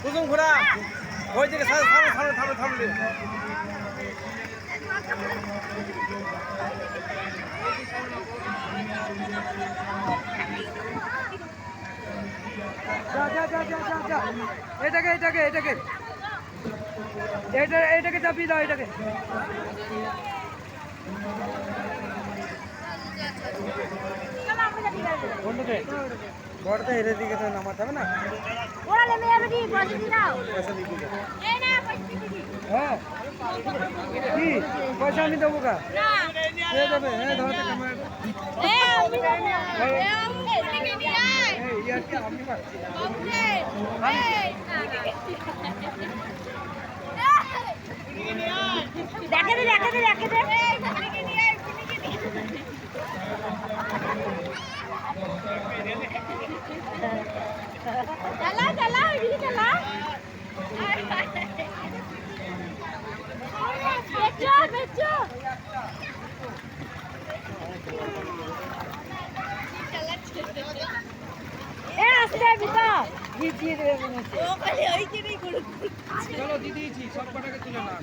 কুসুম ঘোরা ওই দিকে থামো থামো থামো থামো এটাকে এটাকে এটাকে এটাকে চাপিয়ে দাও এটাকে বড়টা এর দিকে তো নামাতে হবে না ওরা নেমে যাবে কি পয়সা দিয়ে দাও পয়সা দিতে যাও এই না পয়সা দিয়ে দিবি হ্যাঁ কি পয়সা আমি দেবো কা না কে দেবে হ্যাঁ ধরতে ক্যামেরা এ আমি দেবো এ আমি এদিকে নিয়ে আয় এই ইয়ারকে আমি পাচ্ছি বাবুরে এই দেখে দে দেখে দে দেখে দে এদিকে নিয়ে আয় এদিকে নিয়ে চালা চালা এদিকে চালা বেচো বেচো এ আসতে বিটা জিতিয়ে দেবে মনে হচ্ছে ও খালি ওইখানেই করে চলো দিদিছি সব কটাকে তুলে না